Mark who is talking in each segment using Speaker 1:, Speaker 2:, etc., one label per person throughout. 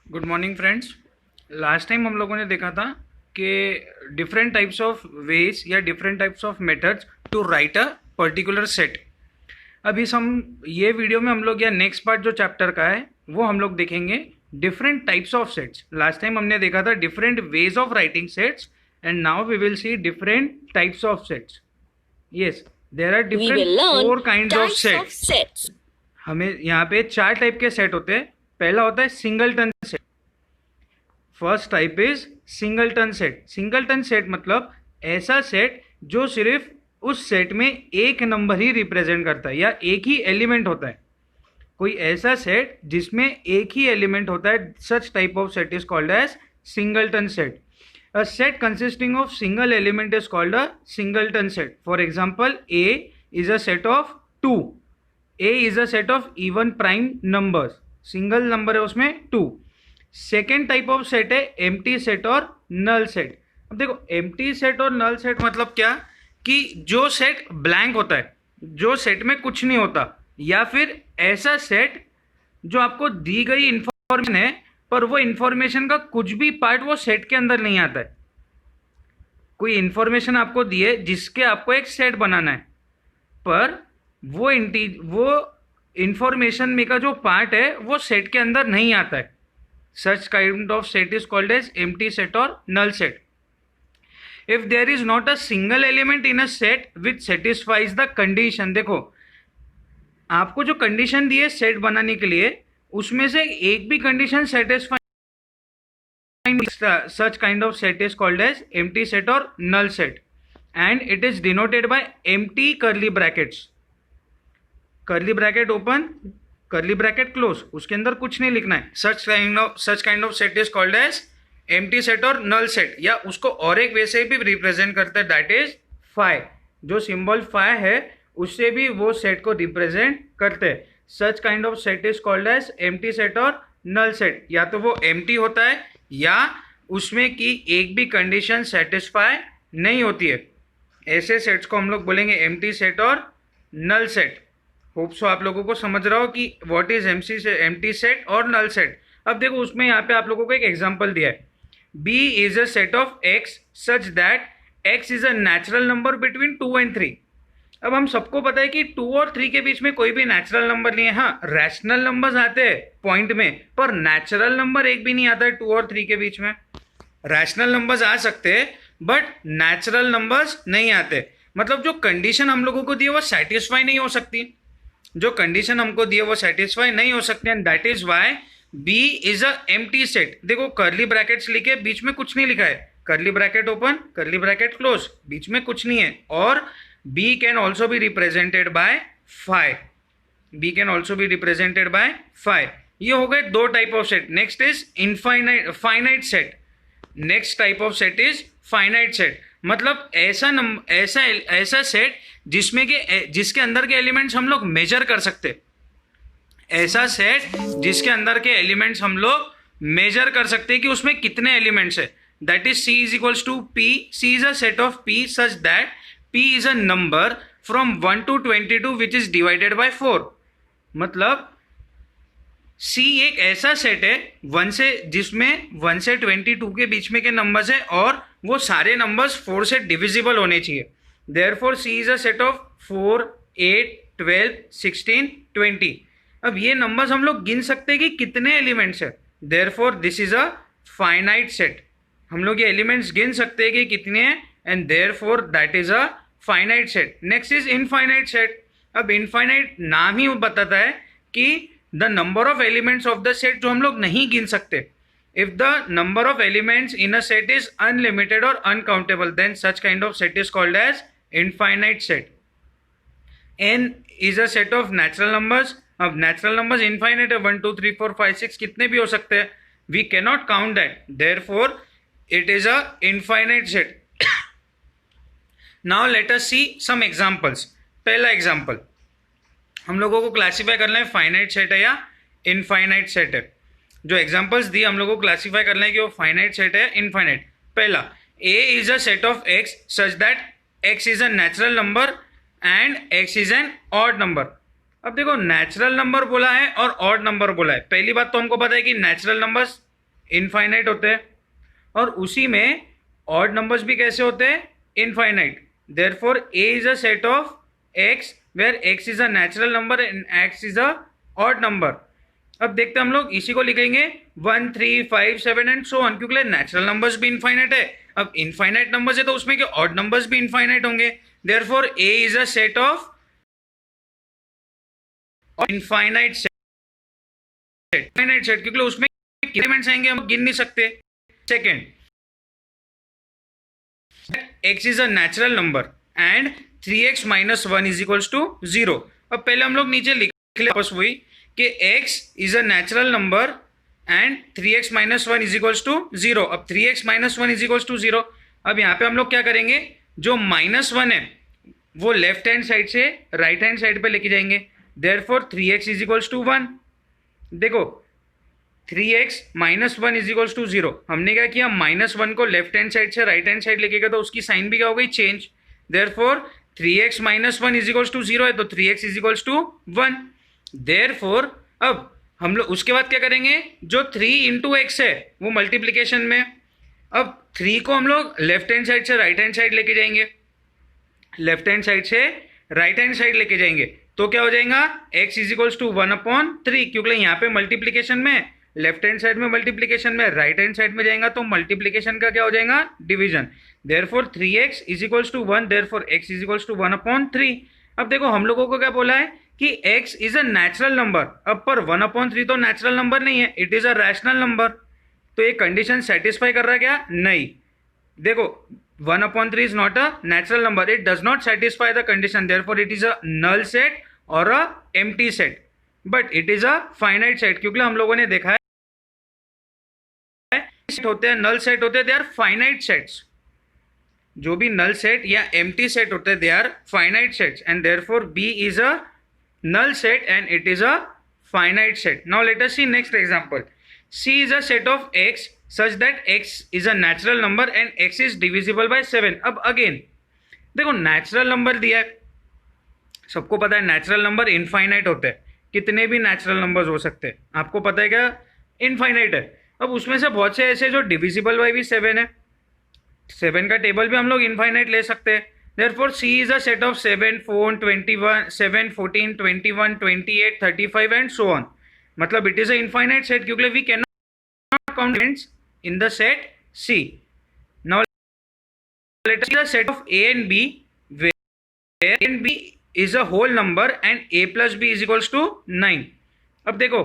Speaker 1: Good morning friends. Last time हम लोगों ने देखा था कि डिफरेंट टाइप्स ऑफ वेज या different types of methods to write a particular set. अब इस हम ये वीडियो में हम लोग या नेक्स्ट पार्ट जो चैप्टर का है वो हम लोग देखेंगे different types of sets. Last time हमने देखा था different ways of writing sets and now we will see different types of sets. Yes, there are
Speaker 2: We
Speaker 1: different
Speaker 2: will learn
Speaker 1: four kind of
Speaker 2: types of
Speaker 1: sets.
Speaker 2: sets.
Speaker 1: हमें यहाँ पे 4 type के set होते हैं। पहला होता है singleton set. First type is singleton set. Singleton set मतलब ऐसा सेट जो सिर्फ उस सेट में एक नंबर ही रिप्रेजेंट करता है या एक ही एलिमेंट होता है। कोई ऐसा सेट जिसमें एक ही एलिमेंट होता है, such type of set is called as singleton set. A set consisting of single element is called a singleton set. For example, A is a set of 2. A is a set of even prime numbers. Single number है उसमें 2. Second type of set है empty set और null set. अब देखो empty set और null set मतलब क्या कि जो सेट ब्लैंक होता है, जो सेट में कुछ नहीं होता, या फिर ऐसा सेट जो आपको दी गई इंफॉर्मेशन है पर वो इंफॉर्मेशन का कुछ भी पार्ट वो सेट के अंदर नहीं आता है। कोई इंफॉर्मेशन आपको दी है जिसके आपको एक सेट बनाना है, पर वो इंफॉर्मेशन में का जो पार्ट है वो सेट के अंदर नहीं आता है। Such kind of set is called as empty set और null set. If there is not a single element in a set which satisfies the condition. देखो आपको जो कंडीशन दी है सेट बनाने के लिए, उसमें से एक भी condition satisfy, such kind of set is called as empty set or null set, and it is denoted by empty curly brackets. curly bracket open, curly bracket close, उसके अंदर कुछ नहीं लिखना है। such kind of set is called as empty set or null set, या उसको और एक वे से भी रिप्रेजेंट करता है, दैट इज फाइ। जो सिंबल फाइ है उससे भी वो सेट को रिप्रेजेंट करते हैं। Such kind of set is called as empty set और नल सेट। या तो वो एम्प्टी होता है या उसमें की एक भी कंडीशन सेटिस्फाई नहीं होती है। ऐसे सेट्स को हम लोग बोलेंगे एम्प्टी सेट और नल सेट। होप सो आप लोगों को समझ रहा हो कि व्हाट इज एम्प्टी सेट और नल सेट। अब देखो उसमें यहाँ पे आप लोगों को एक एग्जांपल दिया है, B is a set of X such that X is a natural number between 2 and 3। अब हम सबको पता है कि 2 और 3 के बीच में कोई भी नेचुरल नंबर नहीं है। हाँ, रैशनल नंबर्स आते हैं पॉइंट में, पर नेचुरल नंबर एक भी नहीं आता है 2 और 3 के बीच में। रैशनल नंबर्स आ सकते हैं बट नेचुरल नंबर्स नहीं आते। मतलब जो कंडीशन हम लोगों को दी है वो सेटिस्फाई नहीं हो सकती। जो कंडीशन हमको दी है वो सेटिस्फाई नहीं हो सकती, and that is why B is a empty set. देखो कर्ली ब्रैकेट्स लिखे, बीच में कुछ नहीं लिखा है। Curly bracket open, curly bracket close, बीच में कुछ नहीं है। और B can also be represented by phi. B can also be represented by phi. ये हो गए दो type of set. Next is infinite finite set. Next type of set is finite set. मतलब ऐसा सेट जिसके अंदर के एलिमेंट्स हम लोग मेजर कर सकते। ऐसा सेट जिसके अंदर के एलिमेंट्स हम लोग मेजर कर सकते हैं कि उसमें कितने एलिमेंट्स है। That is C is equals to P. C is a set of P such that P is a number from 1 to 22 which is divided by 4। मतलब C एक ऐसा सेट है जिसमें 1 से 22 के बीच में के नंबर्स है और वो सारे नंबर्स 4 से डिविजिबल होने चाहिए। Therefore C is a set of 4, 8, 12, 16, 20। अब ये नंबर्स हम लोग गिन सकते हैं कि कितने एलिमेंट्स है। Therefore this is a finite set। हम लोग ये एलिमेंट्स गिन सकते हैं कि कितने हैं, and therefore that is a finite set। Next is infinite set. अब इनफाइनाइट नाम ही बताता है कि the number of elements of the set जो हम लोग नहीं गिन सकते। If the number of elements in a set is unlimited और uncountable, then such kind of set is called as infinite set. n is a set of natural numbers. अब natural numbers infinite है, 1 2 3 4 5 6 कितने भी हो सकते हैं। We cannot count that, therefore it is a infinite set. Now let us see some examples. पहला example हम लोगों को क्लासीफाई करना है फाइनाइट सेट है या इनफाइनाइट सेट है। जो एग्जाम्पल्स दिए हम लोगों को क्लासीफाई करना है कि वो फाइनाइट सेट है इनफाइनाइट। पहला, A is a set of X such that X is a natural number and X is an odd number. अब देखो नेचुरल नंबर बोला है और ऑड नंबर बोला है। पहली बात तो हमको पता है कि नेचुरल नंबर्स इनफाइनाइट होते हैं, और उसी में ऑड नंबर्स भी कैसे होते हैं? Infinite. Therefore A is a set of x where x is a natural number and x is a odd number. अब देखते हैं हम लोग इसी को लिखेंगे 1 3 5 7 एंड सो ऑन, क्योंकि नेचुरल नंबर्स भी इनफाइनाइट है. अब इनफाइनाइट नंबर्स है तो उसमें क्या ऑड नंबर्स भी इनफाइनाइट होंगे. Therefore A is a set of infinite set. Infinite set क्योंकि उसमें कितने एलिमेंट्स आएंगे हम गिन नहीं सकते. Second, x is a natural number and 3x minus 1 is equals to 0. अब पहले हम लोग नीचे लिख ले वापस वही कि x is a natural number and 3x minus 1 is equals to 0. अब 3x minus 1 is equals to 0. अब यहाँ पे हम लोग क्या करेंगे, जो -1 है वो लेफ्ट हैंड साइड से राइट हैंड साइड पे लेके जाएंगे. Therefore 3x is equals to 1. देखो 3x minus 1 is equals to 0. हमने क्या किया, -1 को लेफ्ट हैंड साइड से राइट हैंड साइड लेके गया तो उसकी साइन भी क्या हो गई, change. Therefore 3x minus 1 is equals to 0 है तो 3x is equals to 1. Therefore अब हम लोग उसके बाद क्या करेंगे, जो 3 इंटू एक्स है वो मल्टीप्लीकेशन में. अब 3 को हम लोग लेफ्ट हैंड साइड से राइट हैंड साइड लेके जाएंगे, लेफ्ट हैंड साइड से राइट हैंड साइड लेके जाएंगे तो क्या हो जाएगा, x इज इक्वल्स टू 1/3, क्योंकि यहाँ पे मल्टीप्लीकेशन में लेफ्ट हैंड साइड में मल्टीप्लीकेशन में, राइट हैंड साइड में जाएगा तो मल्टीप्लीकेशन का क्या हो जाएगा, division. Therefore 3x is equals to 1, therefore x is equals to 1/3. अब देखो हम लोगों को क्या बोला है कि x is a natural number. अब पर 1/3 तो नेचुरल नंबर नहीं है, it is a rational number. तो ये कंडीशन सेटिस्फाई कर रहा है क्या, नहीं. देखो 1/3 is not a natural number. It does not satisfy the condition. Therefore, it is a null set or a empty set. But it is a finite set. क्योंकि हम लोगों ने देखा है set होते हैं, null set होते हैं, they are finite sets. जो भी null set या empty set होते हैं, they are finite sets. And therefore, B is a null set and it is a finite set. Now, let us see next example. C is a set of x such that x is a natural number and x is divisible by 7. अब again देखो natural number दिया है, सबको पता है natural number infinite होते हैं, कितने भी नेचुरल नंबर्स हो सकते हैं, आपको पता है क्या, इनफाइनाइट है. अब उसमें से बहुत से ऐसे जो डिविजिबल बाय भी 7 है, 7 का टेबल भी हम लोग इनफाइनाइट ले सकते हैं. Therefore C is a set of 7 4 21 7 14 21 28 35 and so on. मतलब it is a infinite set क्योंकि we cannot count elements in the set C. Now let us see the set of A and B where A and B is a whole number and A plus B is equals to 9. अब देखो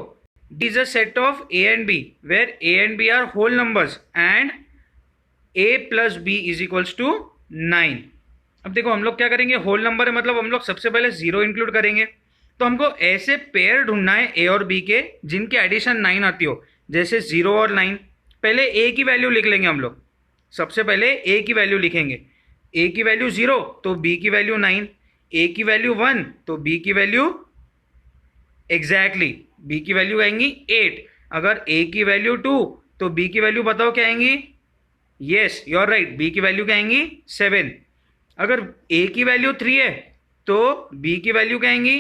Speaker 1: D is a set of A and B where A and B are whole numbers and A plus B is equals to 9. अब देखो हम लोग क्या करेंगे, whole number है मतलब हम लोग सबसे पहले 0 इंक्लूड करेंगे. तो हमको ऐसे पेयर ढूंढना है ए और बी के जिनकी एडिशन 9 आती हो, जैसे 0 और 9. पहले ए की वैल्यू लिख लेंगे हम लोग, सबसे पहले ए की वैल्यू लिखेंगे. ए की वैल्यू 0 तो बी की वैल्यू 9, ए की वैल्यू 1 तो बी की वैल्यू एग्जैक्टली बी की वैल्यू आएंगी 8. अगर ए की वैल्यू 2 तो बी की वैल्यू बताओ क्या आएंगी, yes you are right, B की वैल्यू क्या आएंगी 7. अगर ए की वैल्यू 3 है तो बी की वैल्यू क्या आएंगी,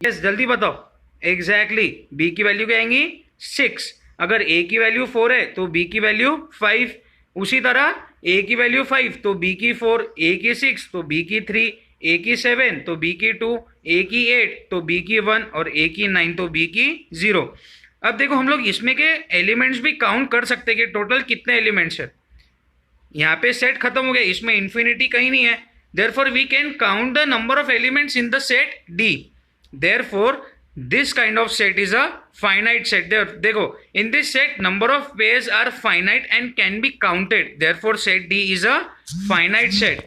Speaker 1: यस जल्दी बताओ, एग्जैक्टली बी की वैल्यू क्या आएंगी 6. अगर ए की वैल्यू 4 है तो बी की वैल्यू 5. उसी तरह ए की वैल्यू 5 तो बी की 4, ए की 6 तो बी की 3, ए की 7 तो बी की 2, ए की 8 तो बी की 1 और ए की 9 तो बी की 0. अब देखो हम लोग इसमें के एलिमेंट्स भी काउंट कर सकते हैं कि टोटल कितने एलिमेंट्स है. यहाँ पे सेट खत्म हो गया, इसमें इन्फिनिटी कहीं नहीं है. Therefore we can count the number of elements in the set D. Therefore, this kind of set is a finite set. देखो in this set number of pairs are finite and can be counted. Therefore, set D is a finite set.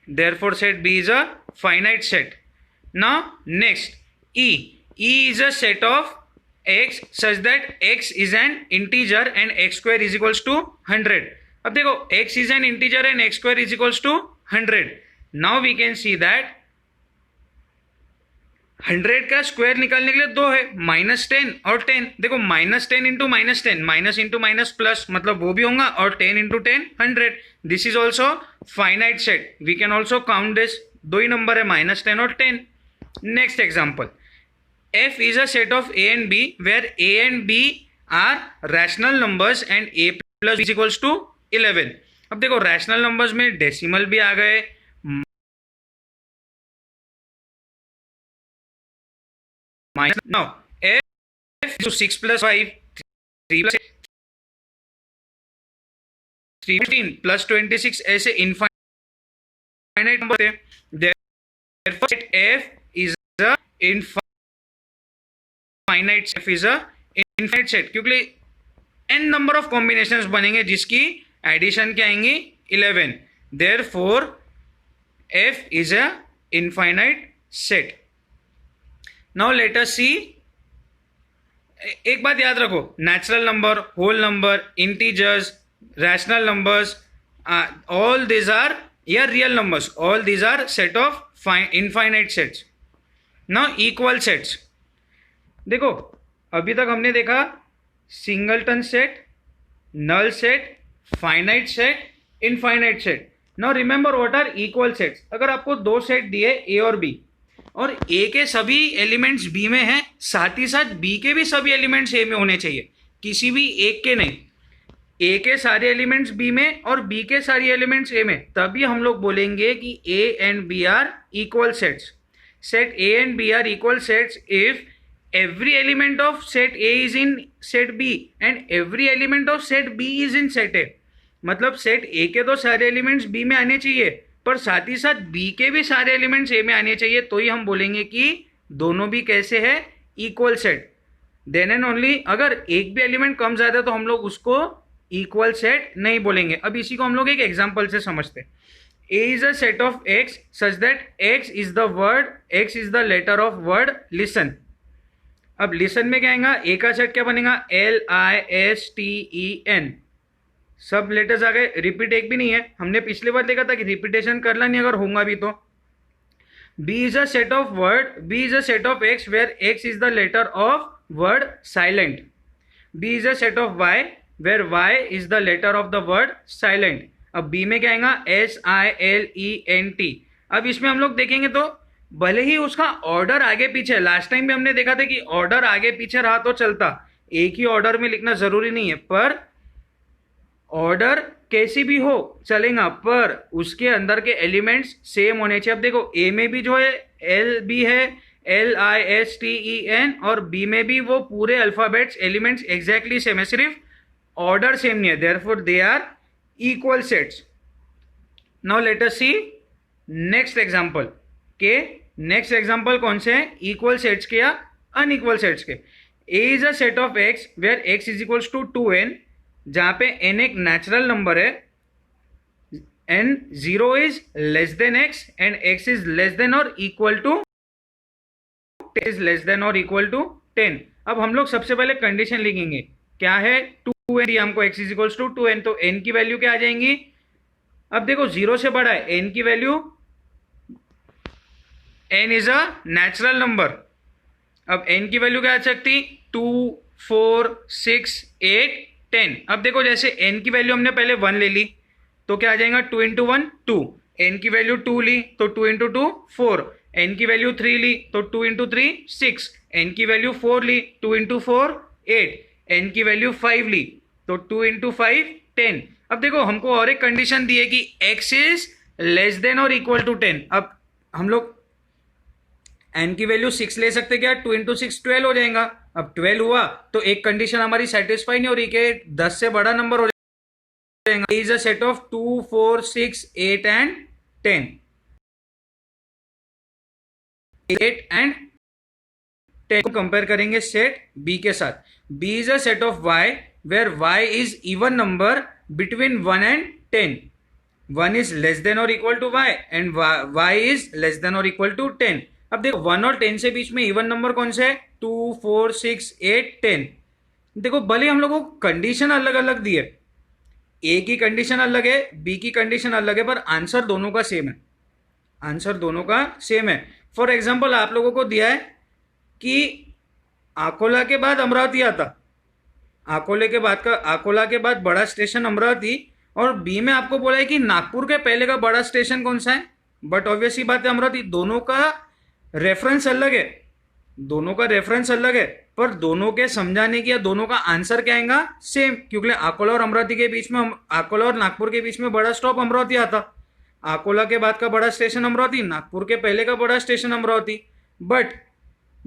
Speaker 1: Therefore, set B is a finite set. Now, next E. E is a set of x such that x is an integer and x square is equals to 100. अब देखो x is an integer and x square is equals to 100. Now we can see that 100 का square निकालने के लिए 2 है, -10 और 10. देखो -10 into -10, minus into minus plus, मतलब वो भी होगा, और 10 into 10 100. This is also finite set, we can also count this. 2 ही नंबर है, -10 और 10. Next example, F is a set of A and B where A and B are rational numbers and A plus B equals to 11। अब देखो rational numbers में decimal भी आ गए, minus. Now F 6 plus 5, 3 plus 15 plus 26, ऐसे infinite number थे। Therefore, set f is a infinite set, क्योंकि n number of combinations बनेंगे जिसकी एडिशन क्या आएंगी 11। Therefore, f is a infinite set. Now let us see. एक बात याद रखो, natural number, whole number, integers, rational numbers, all these are real numbers. All these are set of infinite sets. Now equal sets. देखो अभी तक हमने देखा singleton set, null set, finite set, infinite set. Now remember what are equal sets. अगर आपको दो set दिए ए और बी, और ए के सभी एलिमेंट्स बी में हैं, साथ ही साथ बी के भी सभी एलिमेंट्स ए में होने चाहिए, किसी भी एक के नहीं। ए के सारे एलिमेंट्स बी में और बी के सारे एलिमेंट्स ए में, तभी हम लोग बोलेंगे कि A and B are equal sets. Set A and B are equal sets if every element of set A is in set B and every element of set B is in set A। मतलब set A के तो सारे elements B में आने चाहिए, पर साथ ही साथ B के भी सारे एलिमेंट्स A में आने चाहिए, तो ही हम बोलेंगे कि दोनों भी कैसे है equal set. Then and only अगर एक भी एलिमेंट कम ज्यादा है तो हम लोग उसको इक्वल सेट नहीं बोलेंगे। अब इसी को हम लोग एक एग्जाम्पल से समझते हैं। A is a set of X such that X is the letter of word listen। अब लिसन में क्या आएगा, ए का सेट क्या बनेगा LISTEN, सब लेटर्स आ गए, रिपीट एक भी नहीं है। हमने पिछली बार देखा था कि रिपीटेशन करना नहीं अगर होगा भी तो। B is a set of X where X is the letter of word silent। B is a set of Y where Y is the letter of the word silent। अब B में क्या आएगा SILENT। अब इसमें हम लोग देखेंगे तो भले ही उसका ऑर्डर आगे पीछे, लास्ट टाइम भी हमने देखा था कि ऑर्डर आगे पीछे रहा तो चलता, एक ही ऑर्डर में लिखना जरूरी नहीं है, पर ऑर्डर कैसी भी हो चलेगा, पर उसके अंदर के एलिमेंट्स सेम होने चाहिए। अब देखो ए में भी जो है LB है LISTEN, और बी में भी वो पूरे अल्फाबेट्स एलिमेंट्स एग्जैक्टली सेम है, सिर्फ ऑर्डर सेम नहीं है। Therefore they are equal sets. Now let us see next example के। नेक्स्ट एग्जांपल कौन से हैं, इक्वल सेट्स के या अनइक्वल सेट्स के। A is a set of x where x is equals to 2n, जहां पे n एक नेचुरल नंबर है, n 0 is less than x and x is less than और इक्वल टू 10। अब हम लोग सबसे पहले कंडीशन लिखेंगे, क्या है 2n, हमको x is equals to 2n, तो n की वैल्यू क्या आ जाएंगी। अब देखो 0 से बड़ा है, n की value, n is a natural number. अब n की वैल्यू क्या आ सकती, 2, 4, 6, 8, 10। अब देखो जैसे n की वैल्यू हमने पहले 1 ले ली तो क्या आ जाएगा 2 इंटू 1 2, n की वैल्यू 2 ली तो 2 इंटू 2 4, n की वैल्यू 3 ली तो 2 इंटू 3 6, n की वैल्यू 4 ली 2 इंटू 4 8, n की वैल्यू 5 ली तो 2 इंटू 5 10। अब देखो हमको और एक कंडीशन दी है कि x इज लेस देन और इक्वल टू 10। अब हम लोग n की वैल्यू 6 ले सकते, क्या 2 इंटू 6 12 हो जाएगा। अब 12 हुआ तो एक कंडीशन हमारी सेटिस्फाई नहीं हो रही कि 10 से बड़ा नंबर हो जाएगा। Is a set of 2, 4, 6, 8 and 10। 8 and 10 को कंपेयर करेंगे सेट B के साथ। B is a set of Y where Y is even number between 1 and 10। 1 is less than और equal to Y and Y is less than और equal to 10। अब देखो 1 और 10 से बीच में इवन नंबर कौन से है, 2, 4, 6, 8, 10। देखो भले हम लोगों को कंडीशन अलग अलग दी है, ए की कंडीशन अलग है, बी की कंडीशन अलग है, पर आंसर दोनों का सेम है। आंसर दोनों का सेम है। फॉर एग्जाम्पल आप लोगों को दिया है कि आकोला के बाद अमरावती आता, आकोला के बाद बड़ा स्टेशन अमरावती, और बी में आपको बोला है कि नागपुर के पहले का बड़ा स्टेशन कौन सा है, बट ऑब्वियसली बात है अमरावती। दोनों का रेफरेंस अलग है, दोनों का रेफरेंस अलग है पर दोनों के समझाने की या दोनों का आंसर क्या आएगा सेम, क्योंकि अकोला और अमरावती के बीच में, अकोला और नागपुर के बीच में बड़ा स्टॉप अमरावती आता, अकोला के बाद का बड़ा स्टेशन अमरावती, नागपुर के पहले का बड़ा स्टेशन अमरावती, बट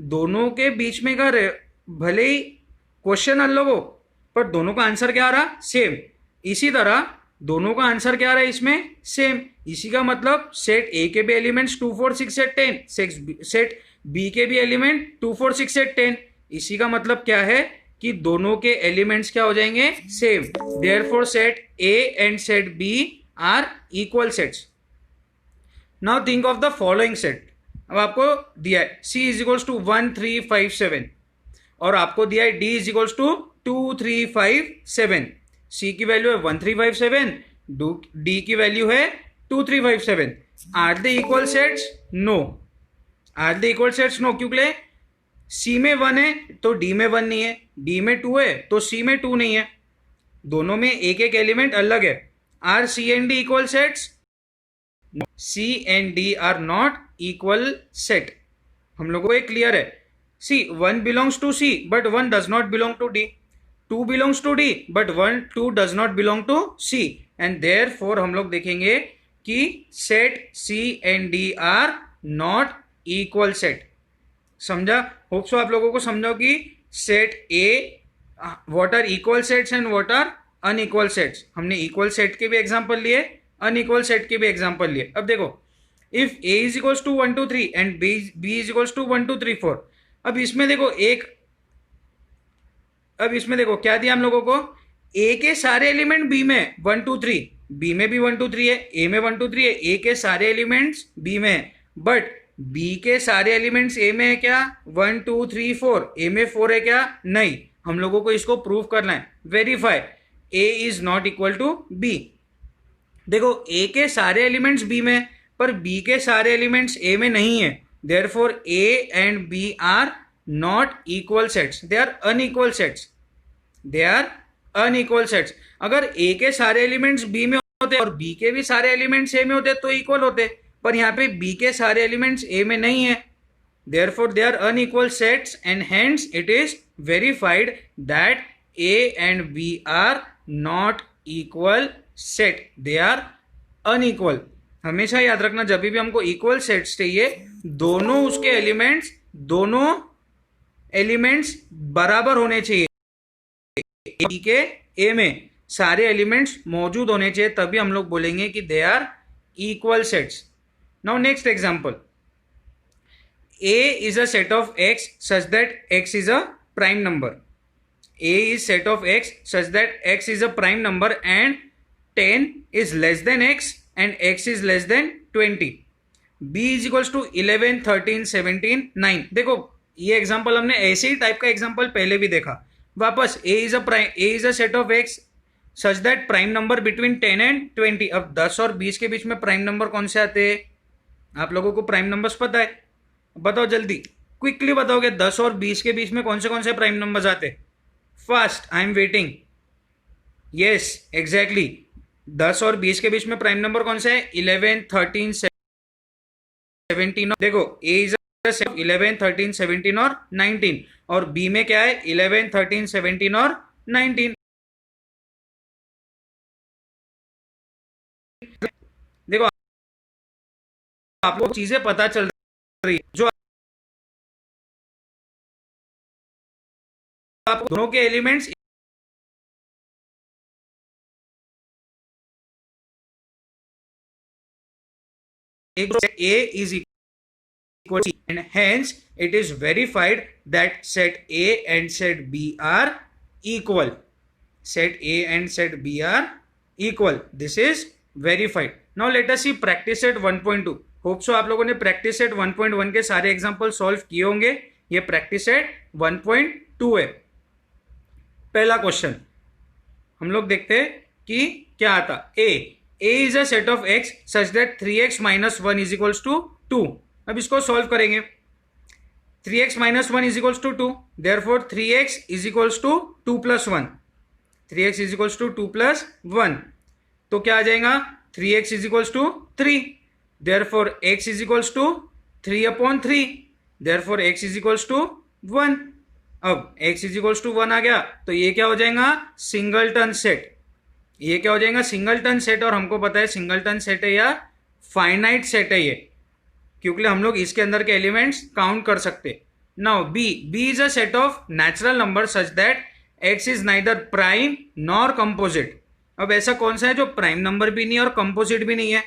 Speaker 1: दोनों के बीच में का भले ही क्वेश्चन अलग हो पर दोनों का आंसर क्या आ रहा सेम। इसी तरह दोनों का आंसर क्या आ रहा है इसमें सेम। इसी का मतलब सेट ए के भी एलिमेंट्स 2 4 6 8 10, सेट बी के भी एलिमेंट 2 4 6 8 10। इसी का मतलब क्या है कि दोनों के एलिमेंट्स क्या हो जाएंगे same. Therefore set A and set B are equal sets. Now think of the following set. अब आपको दिया है C इज इक्वल्स टू 1 3 5 7 और आपको दिया है D is equals to 2 3 5 7। C की वैल्यू है 1 3 5 7, D की वैल्यू है 2 3 5 7। Are the equal sets? No. Are the equal sets? No, क्योंकि C में 1 है तो D में 1 नहीं है, D में 2 है तो C में 2 नहीं है, दोनों में एक एक एलिमेंट अलग है। Are C and D equal sets? C and D are not equal set. हम लोगों को एक क्लियर है। See, 1 belongs to C but 1 does not belong to D. 2 belongs to D but 2 does not belong to C. And therefore हम लोग देखेंगे कि set C and D are not equal set. समझा? होप सो आप लोगों को समझो कि set A what are equal sets and what are unequal sets. हमने equal set के भी एग्जाम्पल लिए, unequal set के भी एग्जाम्पल लिए। अब देखो, if A is equals to 1 2 3 and B is equals to 1 2 3 4, अब इसमें देखो क्या दिया हम लोगों को, ए के सारे एलिमेंट बी में 1 2 3, बी में भी 1 2 3 है, ए में 1 2 3 है, ए के सारे एलिमेंट्स बी में है, बट बी के सारे एलिमेंट्स ए में है क्या 1 2 3 4, ए में 4 है क्या नहीं। हम लोगों को इसको प्रूव करना है, verify A is not equal to B. देखो ए के सारे एलिमेंट्स बी में पर बी के सारे एलिमेंट्स ए में नहीं है, therefore A and B are not equal sets, they are unequal sets, they are unequal sets। अगर A के सारे एलिमेंट्स B में होते और B के भी सारे एलिमेंट्स A में होते तो इक्वल होते, पर यहाँ पे B के सारे एलिमेंट्स A में नहीं है, therefore they are unequal sets and hence it is verified that A and B are not equal set, they are unequal। हमेशा याद रखना जब भी हमको इक्वल सेट्स चाहिए दोनों उसके एलिमेंट्स बराबर होने चाहिए, ए के ए में सारे एलिमेंट्स मौजूद होने चाहिए, तभी हम लोग बोलेंगे कि they are equal sets. Now next example, A is a set of x such that x is a prime number. A is set of x such that x is a prime number and 10 is less than x and x is less than 20। b is equals to 11 13 17 9। देखो ये example हमने ऐसे ही type का example पहले भी देखा। वापस a is a set of x such that prime number between 10 and 20। अब 10 और 20 के बीच में प्राइम नंबर कौन से आते हैं? आप लोगों को प्राइम नंबर्स पता है, बताओ जल्दी, क्विकली बताओगे 10 और 20 के बीच में कौन से प्राइम नंबर्स आते? Fast, I am waiting. Yes exactly, 10 और 20 के बीच में प्राइम नंबर कौन सा है? 11 13 17। देखो a इज 11 13 17 और 19 और b में क्या है 11 13 17 और 19। देखो आपको चीजें पता चल रही है, जो आप दोनों के elements A is equal to C and hence it is verified that set A and set B are equal. Set A and set B are equal. This is verified. Now let us see practice set 1.2. Hope so आप लोगों ने practice set 1.1 के सारे example solve किए होंगे। ये practice set 1.2 है। पहला क्वेश्चन हम लोग देखते हैं कि क्या आता। A is a set of x such that 3x minus 1 is equals to 2। अब इसको सॉल्व करेंगे। 3x minus 1 is equals to 2, therefore 3x is equals to 2 plus 1। 3x is equals to 2 plus 1 तो क्या आ जाएगा 3x is equals to 3, therefore x is equals to 3 upon 3। Therefore x is equals to 1। अब x is equals to 1 आ गया तो ये क्या हो जाएगा, सिंगलटन सेट। ये क्या हो जाएगा, सिंगलटन सेट। और हमको पता है सिंगलटन सेट है या फाइनाइट सेट है ये, क्योंकि हम लोग इसके अंदर के एलिमेंट्स काउंट कर सकते। Now B is a set of natural number such that x is neither prime nor composite. अब ऐसा कौन सा है जो प्राइम नंबर भी नहीं और कंपोजिट भी नहीं है?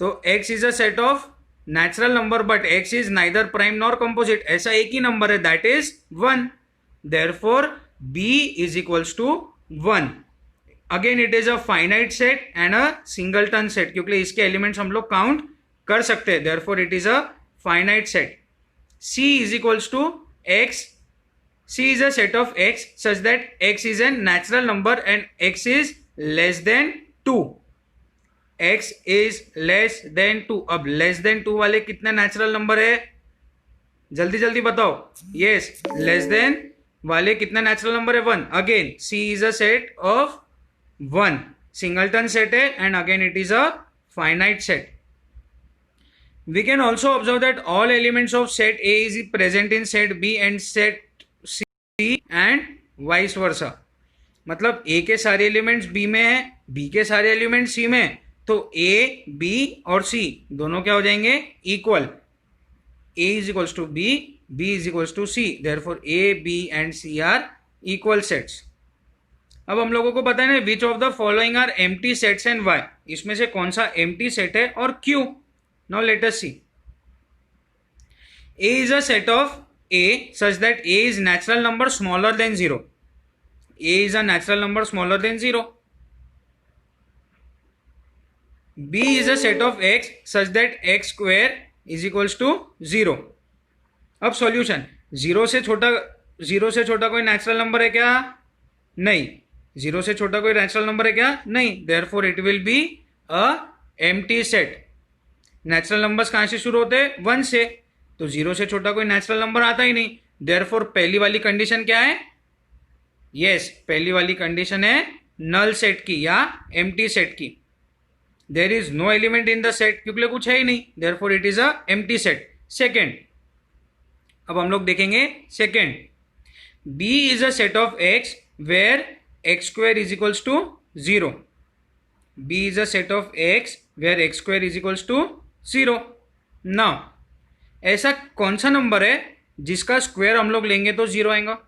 Speaker 1: तो x is a set of natural number but x is neither prime nor composite. ऐसा एक ही नंबर है, that is 1। Therefore b is equals to 1। Again it is a finite set and a singleton set, क्योंकि इसके elements हम लोग count कर सकते हैं। Therefore it is a finite set. c is equals to x। c is a set of x such that x is a natural number and x is less than 2। x is less than 2। अब less than 2 वाले कितने natural number है, जल्दी जल्दी बताओ। yes, less than वाले कितने natural number है, 1। Again c is a set of 1, singleton set है and again it is a finite set. We can also observe that all elements of set A is present in set B and set C and vice versa। मतलब A के सारे elements B में है, B के सारे elements C में, तो A, B और C दोनों क्या हो जाएंगे, equal. A is equals to B, B is equals to C, therefore A, B and C are equal sets। अब हम लोगों को पता है ना, which of the following are empty sets and Y, इसमें से कौन सा एम्प्टी सेट है और क्यों। Now let us see. A is a set of A such that A is natural number smaller than 0। A is a natural number smaller than 0। B is a set of X such that X square is equals to 0। अब solution, zero से छोटा कोई natural number है क्या, नहीं। Zero से छोटा कोई नेचुरल नंबर है क्या, नहीं। Therefore it will be a empty set. Natural numbers कहां से शुरू होते हैं, 1 से, तो 0 से छोटा कोई नेचुरल नंबर आता ही नहीं। देयरफॉर पहली वाली कंडीशन क्या है, यस, पहली वाली कंडीशन है नल सेट की या एम्प्टी सेट की। There is no element in the set, क्योंकि कुछ है ही नहीं, therefore it is a empty set. Second, अब हम लोग देखेंगे second, B is a set of x where x square is equals to 0। B is a set of x where x square is equals to 0। Now ऐसा कौन सा number है जिसका square हम लोग लेंगे तो 0 आएगा,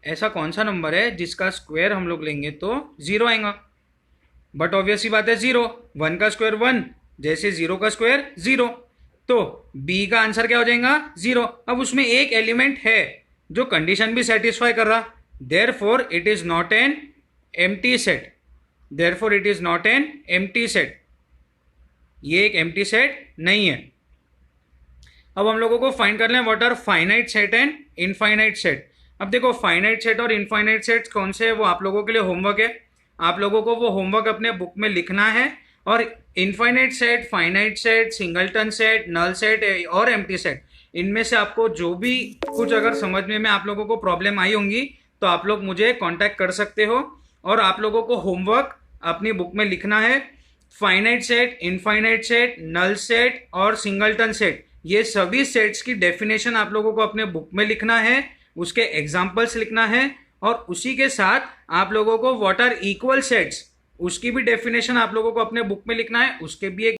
Speaker 1: ऐसा कौन सा नंबर है जिसका स्क्वायर हम लोग लेंगे तो 0 आएगा। बट ऑब्वियस ही बात है 0, 1 का स्क्वायर 1, जैसे 0 का स्क्वायर 0, तो बी का आंसर क्या हो जाएगा, 0। अब उसमें एक एलिमेंट है जो कंडीशन भी सेटिस्फाई कर रहा, therefore it is not an empty set. Therefore it is not an empty set, ये एक एम्प्टी सेट नहीं है। अब हम लोगों को फाइंड करना है what are finite set and infinite set. अब देखो फाइनाइट सेट और इनफाइनाइट सेट कौन से है, वो आप लोगों के लिए होमवर्क है, आप लोगों को वो होमवर्क अपने बुक में लिखना है। और infinite set, finite set, singleton set, null set और एम्प्टी सेट, इनमें से आपको जो भी कुछ अगर समझने में आप लोगों को प्रॉब्लम आई होंगी तो आप लोग मुझे कांटेक्ट कर सकते हो। और आप लोगों को होमवर्क अपनी बुक में लिखना है, finite set, infinite set, null set और सिंगलटन सेट, ये सभी सेट्स की डेफिनेशन आप लोगों को अपने बुक में लिखना है, उसके एग्जाम्पल्स लिखना है, और उसी के साथ आप लोगों को व्हाट आर इक्वल सेट्स, उसकी भी डेफिनेशन आप लोगों को अपने बुक में लिखना है, उसके भी एक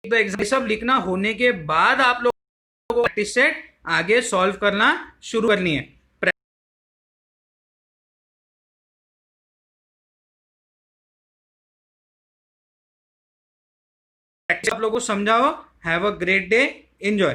Speaker 1: एग्जाम्पल। सब लिखना होने के बाद आप लोगों को प्रैक्टिस सेट आगे सॉल्व करना शुरू करनी है। आप लोगों को समझाओ। Have a great day, enjoy.